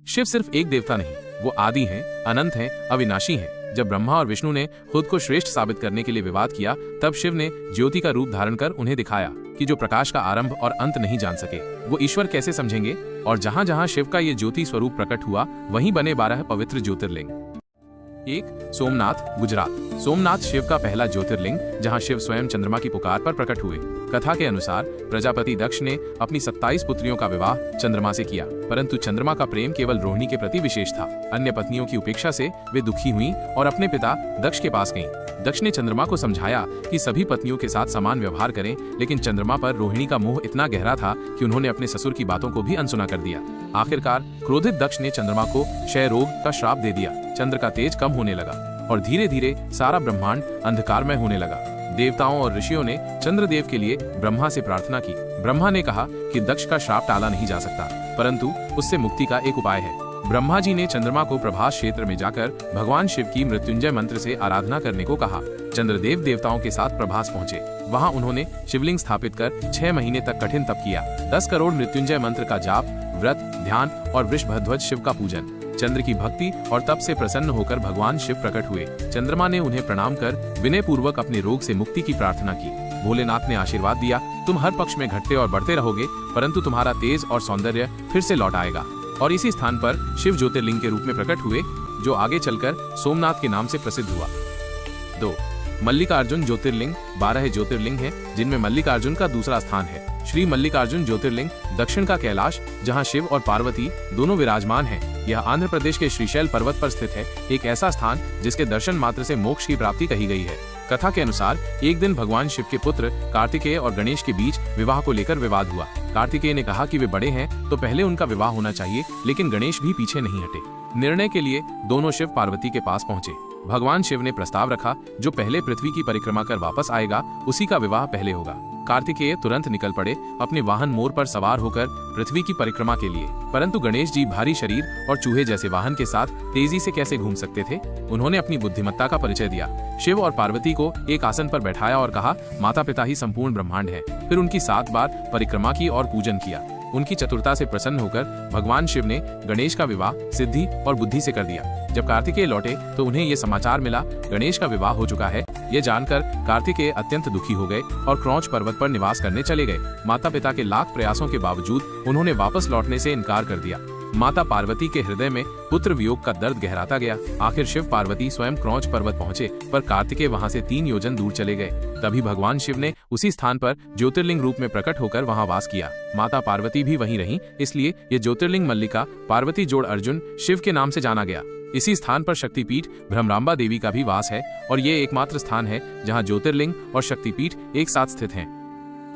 शिव सिर्फ एक देवता नहीं, वो आदि हैं, अनंत हैं, अविनाशी हैं। जब ब्रह्मा और विष्णु ने खुद को श्रेष्ठ साबित करने के लिए विवाद किया, तब शिव ने ज्योति का रूप धारण कर उन्हें दिखाया कि जो प्रकाश का आरंभ और अंत नहीं जान सके, वो ईश्वर कैसे समझेंगे। और जहां जहां शिव का ये ज्योति स्वरूप प्रकट हुआ, वहीं बने 12 पवित्र ज्योतिर्लिंग। 1. सोमनाथ, गुजरात। सोमनाथ शिव का पहला ज्योतिर्लिंग, जहां शिव स्वयं चंद्रमा की पुकार पर प्रकट हुए। कथा के अनुसार प्रजापति दक्ष ने अपनी 27 पुत्रियों का विवाह चंद्रमा से किया, परंतु चंद्रमा का प्रेम केवल रोहिणी के प्रति विशेष था। अन्य पत्नियों की उपेक्षा से वे दुखी हुईं और अपने पिता दक्ष के पास गईं। दक्ष ने चंद्रमा को समझाया कि सभी पत्नियों के साथ समान व्यवहार करें, लेकिन चंद्रमा पर रोहिणी का मोह इतना गहरा था कि उन्होंने अपने ससुर की बातों को भी अनसुना कर दिया। आखिरकार क्रोधित दक्ष ने चंद्रमा को क्षय रोग का श्राप दे दिया। चंद्र का तेज कम होने लगा और धीरे धीरे सारा ब्रह्मांड अंधकारमय होने लगा। देवताओं और ऋषियों ने चंद्रदेव के लिए ब्रह्मा से प्रार्थना की। ब्रह्मा ने कहा कि दक्ष का श्राप टाला नहीं जा सकता, परंतु उससे मुक्ति का एक उपाय है। ब्रह्मा जी ने चंद्रमा को प्रभास क्षेत्र में जाकर भगवान शिव की मृत्युंजय मंत्र से आराधना करने को कहा। चंद्रदेव देवताओं के साथ प्रभास पहुंचे। वहां उन्होंने शिवलिंग स्थापित कर 6 महीने तक कठिन तप किया। 10 करोड़ मृत्युंजय मंत्र का जाप, व्रत, ध्यान और वृषभध्वज शिव का पूजन। चंद्र की भक्ति और तप से प्रसन्न होकर भगवान शिव प्रकट हुए। चंद्रमा ने उन्हें प्रणाम कर विनय पूर्वक अपने रोग से मुक्ति की प्रार्थना की। भोलेनाथ ने आशीर्वाद दिया, तुम हर पक्ष में घटते और बढ़ते रहोगे, परंतु तुम्हारा तेज और सौंदर्य फिर से लौट आएगा। और इसी स्थान पर शिव ज्योतिर्लिंग के रूप में प्रकट हुए, जो आगे चलकर सोमनाथ के नाम से प्रसिद्ध हुआ। 2. मल्लिकार्जुन ज्योतिर्लिंग। 12 ज्योतिर्लिंग हैं, जिनमें मल्लिकार्जुन का दूसरा स्थान है। श्री मल्लिकार्जुन ज्योतिर्लिंग दक्षिण का कैलाश, जहां शिव और पार्वती दोनों विराजमान हैं। यह आंध्र प्रदेश के श्रीशैल पर्वत पर स्थित है, एक ऐसा स्थान जिसके दर्शन मात्र से मोक्ष की प्राप्ति कही गई है। कथा के अनुसार एक दिन भगवान शिव के पुत्र कार्तिकेय और गणेश के बीच विवाह को लेकर विवाद हुआ। कार्तिकेय ने कहा कि वे बड़े हैं तो पहले उनका विवाह होना चाहिए, लेकिन गणेश भी पीछे नहीं हटे। निर्णय के लिए दोनों शिव पार्वती के पास पहुंचे। भगवान शिव ने प्रस्ताव रखा, जो पहले पृथ्वी की परिक्रमा कर वापस आएगा, उसी का विवाह पहले होगा। कार्तिकेय तुरंत निकल पड़े, अपने वाहन मोर पर सवार होकर पृथ्वी की परिक्रमा के लिए। परंतु गणेश जी भारी शरीर और चूहे जैसे वाहन के साथ तेजी से कैसे घूम सकते थे। उन्होंने अपनी बुद्धिमत्ता का परिचय दिया। शिव और पार्वती को एक आसन पर बैठाया और कहा, माता पिता ही संपूर्ण ब्रह्मांड है। फिर उनकी 7 बार परिक्रमा की और पूजन किया। उनकी चतुरता से प्रसन्न होकर भगवान शिव ने गणेश का विवाह सिद्धि और बुद्धि से कर दिया। जब कार्तिकेय लौटे तो उन्हें ये समाचार मिला, गणेश का विवाह हो चुका है। ये जानकर कार्तिकेय अत्यंत दुखी हो गए और क्रौंच पर्वत पर निवास करने चले गए। माता पिता के लाख प्रयासों के बावजूद उन्होंने वापस लौटने से इनकार कर दिया। माता पार्वती के हृदय में पुत्र वियोग का दर्द गहराता गया। आखिर शिव पार्वती स्वयं क्रौंच पर्वत पहुंचे, पर कार्तिकेय वहां से 3 योजन दूर चले गए। तभी भगवान शिव ने उसी स्थान पर ज्योतिर्लिंग रूप में प्रकट होकर वहां वास किया। माता पार्वती भी वहीं रहीं, इसलिए ये ज्योतिर्लिंग मल्लिका पार्वती जोड़ अर्जुन शिव के नाम से जाना गया। इसी स्थान पर शक्तिपीठ भ्रमरांबा देवी का भी वास है और ये एकमात्र स्थान है जहां ज्योतिर्लिंग और शक्तिपीठ एक साथ स्थित हैं।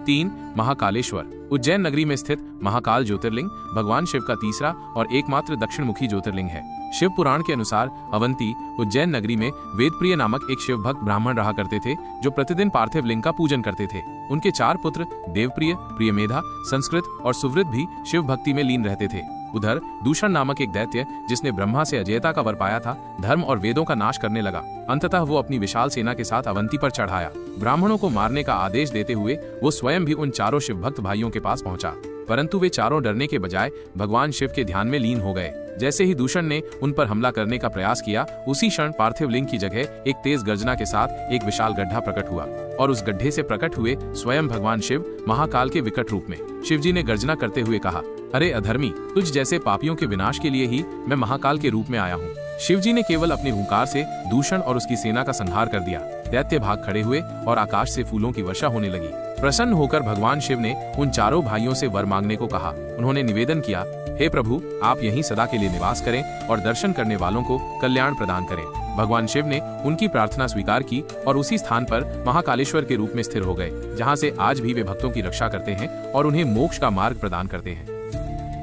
3. महाकालेश्वर। उज्जैन नगरी में स्थित महाकाल ज्योतिर्लिंग भगवान शिव का तीसरा और एकमात्र दक्षिण मुखी ज्योतिर्लिंग है। शिव पुराण के अनुसार अवंती उज्जैन नगरी में वेदप्रिय नामक एक शिव भक्त ब्राह्मण रहा करते थे, जो प्रतिदिन पार्थिव लिंग का पूजन करते थे। उनके 4 पुत्र देवप्रिय, प्रियमेधा, संस्कृत और सुवृत भी शिव भक्ति में लीन रहते थे। उधर दूषण नामक एक दैत्य, जिसने ब्रह्मा से अजयता का वर पाया था, धर्म और वेदों का नाश करने लगा। अंततः वो अपनी विशाल सेना के साथ अवंती पर चढ़ आया। ब्राह्मणों को मारने का आदेश देते हुए वो स्वयं भी उन 4 शिव भक्त भाइयों के पास पहुंचा, परंतु वे चारों डरने के बजाय भगवान शिव के ध्यान में लीन हो गए। जैसे ही दूषण ने उन पर हमला करने का प्रयास किया, उसी क्षण पार्थिव लिंग की जगह एक तेज गर्जना के साथ एक विशाल गड्ढा प्रकट हुआ और उस गड्ढे से प्रकट हुए स्वयं भगवान शिव महाकाल के विकट रूप में। शिवजी ने गर्जना करते हुए कहा, अरे अधर्मी, तुझ जैसे पापियों के विनाश के लिए ही मैं महाकाल के रूप में आया हूँ। शिवजी ने केवल अपने हुंकार से दूषण और उसकी सेना का संहार कर दिया। दैत्य भाग खड़े हुए और आकाश से फूलों की वर्षा होने लगी। प्रसन्न होकर भगवान शिव ने उन 4 भाइयों से वर मांगने को कहा। उन्होंने निवेदन किया, हे प्रभु, आप यहीं सदा के लिए निवास करें और दर्शन करने वालों को कल्याण प्रदान करें। भगवान शिव ने उनकी प्रार्थना स्वीकार की और उसी स्थान पर महाकालेश्वर के रूप में स्थिर हो गए, जहां से आज भी वे भक्तों की रक्षा करते हैं और उन्हें मोक्ष का मार्ग प्रदान करते हैं।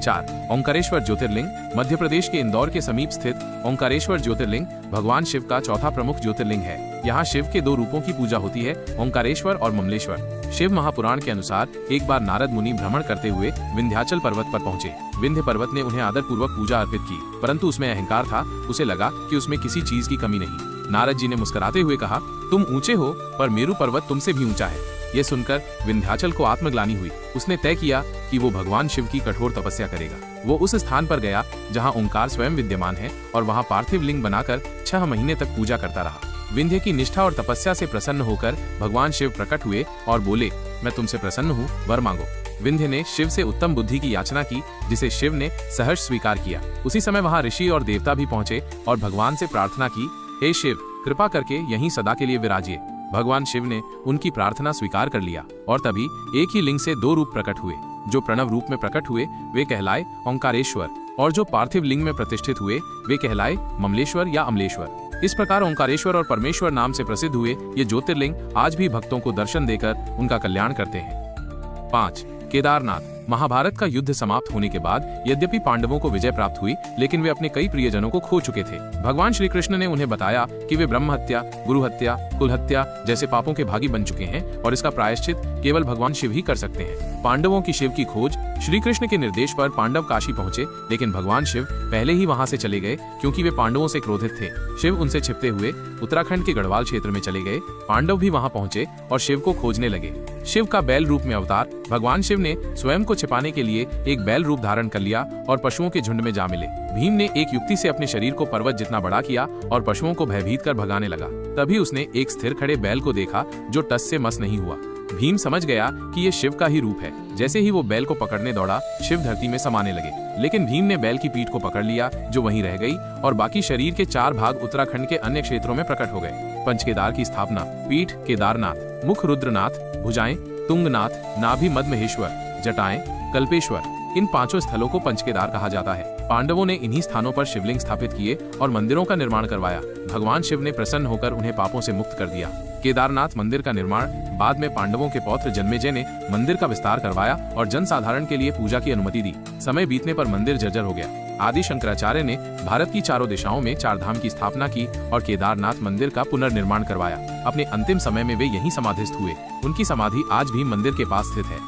4. ओंकारेश्वर ज्योतिर्लिंग। मध्य प्रदेश के इंदौर के समीप स्थित ओंकारेश्वर ज्योतिर्लिंग भगवान शिव का चौथा प्रमुख ज्योतिर्लिंग है। यहाँ शिव के 2 रूपों की पूजा होती है, ओंकारेश्वर और ममलेश्वर। शिव महापुराण के अनुसार एक बार नारद मुनि भ्रमण करते हुए विंध्याचल पर्वत पर पहुंचे। विंध्य पर्वत ने उन्हें आदर पूर्वक पूजा अर्पित की, परंतु उसमें अहंकार था। उसे लगा कि उसमें किसी चीज की कमी नहीं। नारद जी ने मुस्कुराते हुए कहा, तुम ऊंचे हो, पर मेरु पर्वत तुमसे भी ऊंचा है। ये सुनकर विंध्याचल को आत्मग्लानि हुई। उसने तय किया कि वो भगवान शिव की कठोर तपस्या करेगा। वो उस स्थान पर गया जहाँ ओंकार स्वयं विद्यमान है और वहाँ पार्थिव लिंग बनाकर 6 महीने तक पूजा करता रहा। विंध्य की निष्ठा और तपस्या से प्रसन्न होकर भगवान शिव प्रकट हुए और बोले, मैं तुमसे प्रसन्न हूँ, वर मांगो। विंध्य ने शिव से उत्तम बुद्धि की याचना की, जिसे शिव ने सहर्ष स्वीकार किया। उसी समय वहाँ ऋषि और देवता भी पहुँचे और भगवान से प्रार्थना की, हे शिव, कृपा करके यहीं सदा के लिए विराजिए। भगवान शिव ने उनकी प्रार्थना स्वीकार कर लिया और तभी एक ही लिंग से 2 रूप प्रकट हुए। जो प्रणव रूप में प्रकट हुए वे कहलाए ओंकारेश्वर, और जो पार्थिव लिंग में प्रतिष्ठित हुए वे कहलाए ममलेश्वर या अमलेश्वर। इस प्रकार ओंकारेश्वर और परमेश्वर नाम से प्रसिद्ध हुए ये ज्योतिर्लिंग आज भी भक्तों को दर्शन देकर उनका कल्याण करते हैं। 5. केदारनाथ। महाभारत का युद्ध समाप्त होने के बाद यद्यपि पांडवों को विजय प्राप्त हुई, लेकिन वे अपने कई प्रियजनों को खो चुके थे। भगवान श्री कृष्ण ने उन्हें बताया कि वे ब्रह्म हत्या, गुरु हत्या, कुल हत्या जैसे पापों के भागी बन चुके हैं और इसका प्रायश्चित केवल भगवान शिव ही कर सकते हैं। पांडवों की शिव की खोज। श्री कृष्ण के निर्देश पर पांडव काशी पहुंचे, लेकिन भगवान शिव पहले ही वहां से चले गए क्योंकि वे पांडवों से क्रोधित थे। शिव उनसे छिपते हुए उत्तराखंड के गढ़वाल क्षेत्र में चले गए। पांडव भी वहां पहुंचे और शिव को खोजने लगे। शिव का बैल रूप में अवतार। भगवान शिव ने स्वयं को छिपाने के लिए एक बैल रूप धारण कर लिया और पशुओं के झुंड में जा मिले। भीम ने एक युक्ति से अपने शरीर को पर्वत जितना बड़ा किया और पशुओं को भयभीत कर भगाने लगा। तभी उसने एक स्थिर खड़े बैल को देखा जो टस से मस नहीं हुआ। भीम समझ गया कि ये शिव का ही रूप है। जैसे ही वो बैल को पकड़ने दौड़ा, शिव धरती में समाने लगे, लेकिन भीम ने बैल की पीठ को पकड़ लिया जो वहीं रह गई और बाकी शरीर के 4 भाग उत्तराखंड के अन्य क्षेत्रों में प्रकट हो गए। पंचकेदार की स्थापना। पीठ केदारनाथ, मुख रुद्रनाथ, भुजाएं तुंगनाथ, नाभि मदमहेश्वर, जटाएं कल्पेश्वर। इन 5 स्थलों को पंचकेदार कहा जाता है। पांडवों ने इन्हीं स्थानों पर शिवलिंग स्थापित किए और मंदिरों का निर्माण करवाया। भगवान शिव ने प्रसन्न होकर उन्हें पापों से मुक्त कर दिया। केदारनाथ मंदिर का निर्माण बाद में पांडवों के पौत्र जन्मेजय ने मंदिर का विस्तार करवाया और जनसाधारण के लिए पूजा की अनुमति दी। समय बीतने पर मंदिर जर्जर हो गया। आदि शंकराचार्य ने भारत की चारों दिशाओं में 4 धाम की स्थापना की और केदारनाथ मंदिर का पुनर्निर्माण करवाया। अपने अंतिम समय में वे यहीं समाधिस्थ हुए। उनकी समाधि आज भी मंदिर के पास स्थित है।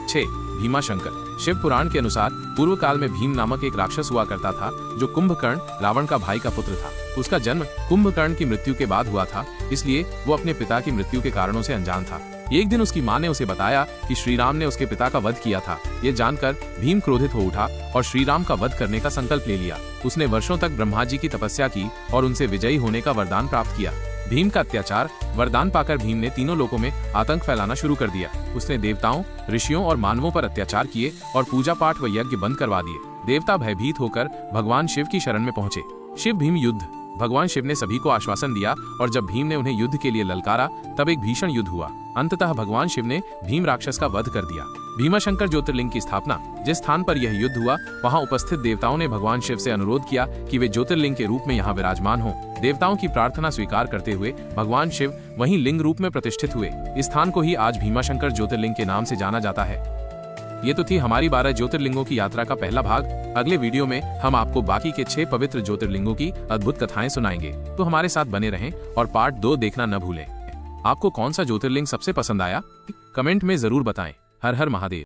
6. भीमाशंकर। शिव पुराण के अनुसार पूर्व काल में भीम नामक एक राक्षस हुआ करता था जो कुंभकर्ण, रावण का भाई का पुत्र था। उसका जन्म कुंभकर्ण की मृत्यु के बाद हुआ था, इसलिए वो अपने पिता की मृत्यु के कारणों से अनजान था। एक दिन उसकी माँ ने उसे बताया कि श्री राम ने उसके पिता का वध किया था। ये जानकर भीम क्रोधित हो उठा और श्री राम का वध करने का संकल्प ले लिया। उसने वर्षों तक ब्रह्मा जी की तपस्या की और उनसे विजयी होने का वरदान प्राप्त किया। भीम का अत्याचार वरदान पाकर भीम ने तीनों लोकों में आतंक फैलाना शुरू कर दिया। उसने देवताओं, ऋषियों और मानवों पर अत्याचार किए और पूजा पाठ व यज्ञ बंद करवा दिए। देवता भयभीत होकर भगवान शिव की शरण में पहुंचे। शिव भीम युद्ध। भगवान शिव ने सभी को आश्वासन दिया और जब भीम ने उन्हें युद्ध के लिए ललकारा तब एक भीषण युद्ध हुआ। अंततः भगवान शिव ने भीम राक्षस का वध कर दिया। भीमाशंकर ज्योतिर्लिंग की स्थापना। जिस स्थान पर यह युद्ध हुआ वहां उपस्थित देवताओं ने भगवान शिव से अनुरोध किया कि वे ज्योतिर्लिंग के रूप में यहाँ विराजमान हों। देवताओं की प्रार्थना स्वीकार करते हुए भगवान शिव वहीं लिंग रूप में प्रतिष्ठित हुए। इस स्थान को ही आज भीमाशंकर ज्योतिर्लिंग के नाम से जाना जाता है। ये तो थी हमारी 12 ज्योतिर्लिंगों की यात्रा का पहला भाग। अगले वीडियो में हम आपको बाकी के 6 पवित्र ज्योतिर्लिंगों की अद्भुत कथाएं सुनाएंगे, तो हमारे साथ बने रहें और पार्ट 2 देखना न भूलें। आपको कौन सा ज्योतिर्लिंग सबसे पसंद आया? कमेंट में जरूर बताएं। हर हर महादेव।